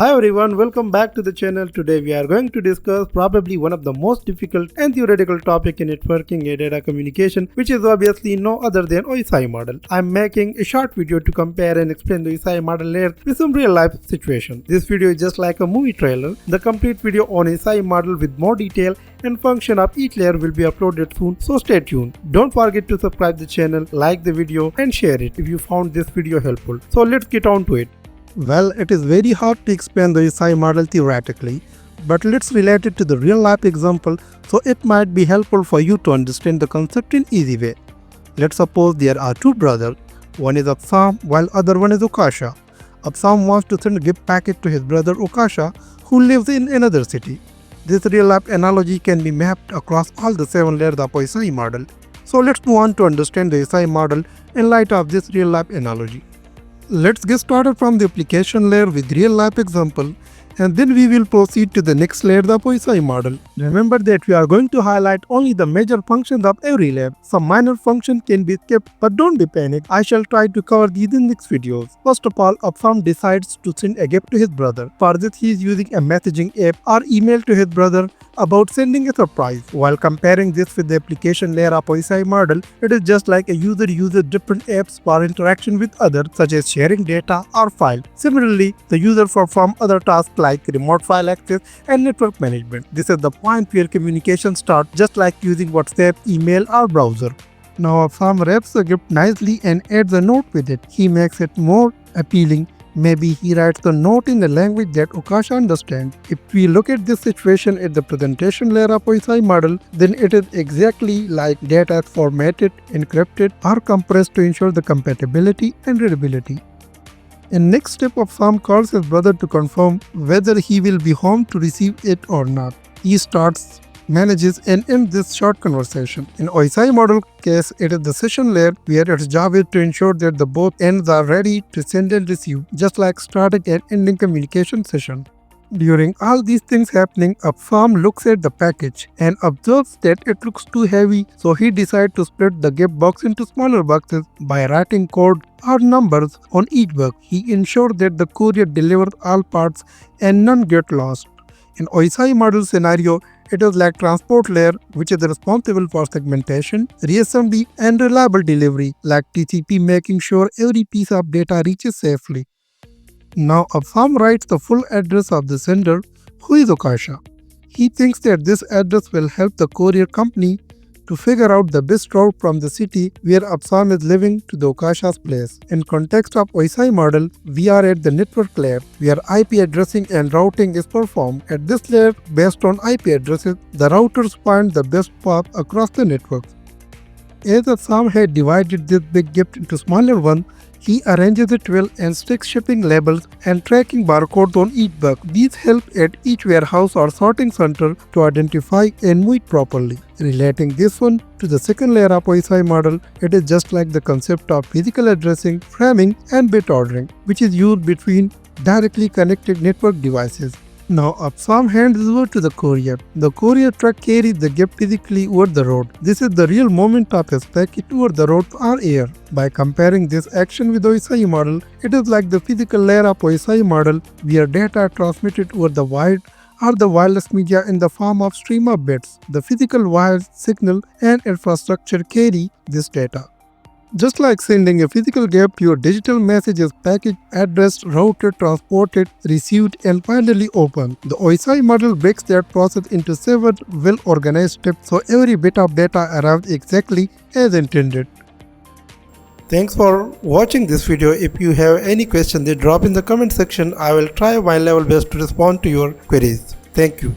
Hi everyone, welcome back to the channel. Today we are going to discuss probably one of the most difficult and theoretical topic in networking and data communication, which is obviously no other than OSI model. I'm making a short video to compare and explain the OSI model layer with some real life situation. This video is just like a movie trailer. The complete video on OSI model with more detail and function of each layer will be uploaded soon, so stay tuned. Don't forget to subscribe the channel, like the video and share it if you found this video helpful. So let's get on to it. Well, it is very hard to explain the OSI model theoretically, but let's relate it to the real life example so it might be helpful for you to understand the concept in easy way. Let's suppose there are two brothers, one is Absaam while other one is Ukasha. Absaam wants to send a gift packet to his brother Ukasha who lives in another city. This real life analogy can be mapped across all the 7 layers of OSI model. So let's move on to understand the OSI model in light of this real life analogy. Let's get started from the application layer with real life example, and then we will proceed to the next layer, the OSI model. Remember that we are going to highlight only the major functions of every layer. Some minor functions can be skipped, but don't be panicked. I shall try to cover these in next videos. First of all, Absaam decides to send a gift to his brother. For this, he is using a messaging app or email to his brother about sending a surprise. While comparing this with the application layer of OSI model, it is just like a user uses different apps for interaction with others, such as sharing data or file. Similarly, the user performs other tasks like remote file access and network management. This is the point where communication starts, just like using WhatsApp, email or browser. Now Absaam wraps the gift nicely and adds a note with it. He makes it more appealing. Maybe he writes the note in a language that Ukasha understands. If we look at this situation at the presentation layer of OSI model, then it is exactly like data is formatted, encrypted or compressed to ensure the compatibility and readability. In next step, Absaam calls his brother to confirm whether he will be home to receive it or not. He starts, manages and ends this short conversation. In OSI model case, it is the session layer where its job is to ensure that the both ends are ready to send and receive, just like starting and ending communication session. During all these things happening, Absaam looks at the package and observes that it looks too heavy, so he decides to split the gift box into smaller boxes by writing code or numbers on each box. He ensures that the courier delivers all parts and none get lost. In OSI model scenario, it is like transport layer, which is responsible for segmentation, reassembly and reliable delivery, like TCP making sure every piece of data reaches safely. Now Absaam writes the full address of the sender, who is Ukasha. He thinks that this address will help the courier company to figure out the best route from the city where Absaam is living to the Ukasha's place. In context of OSI model, we are at the network layer where IP addressing and routing is performed. At this layer, based on IP addresses, the routers find the best path across the network. As Absaam had divided this big gift into smaller ones, he arranges it well and sticks shipping labels and tracking barcodes on each box. These help at each warehouse or sorting center to identify and move it properly. Relating this one to the second layer of OSI model, it is just like the concept of physical addressing, framing and bit ordering, which is used between directly connected network devices. Now Absaam hands over to the courier. The courier truck carries the gift physically over the road. This is the real moment of his packet over the road or air. By comparing this action with OSI model, it is like the physical layer of OSI model where data are transmitted over the wired or the wireless media in the form of stream of bits. The physical wires, signal and infrastructure carry this data. Just like sending a physical gift, your digital message is packaged, addressed, routed, transported, received, and finally opened. The OSI model breaks that process into 7 well-organized steps so every bit of data arrives exactly as intended. Thanks for watching this video. If you have any question, then drop in the comment section. I will try my level best to respond to your queries. Thank you.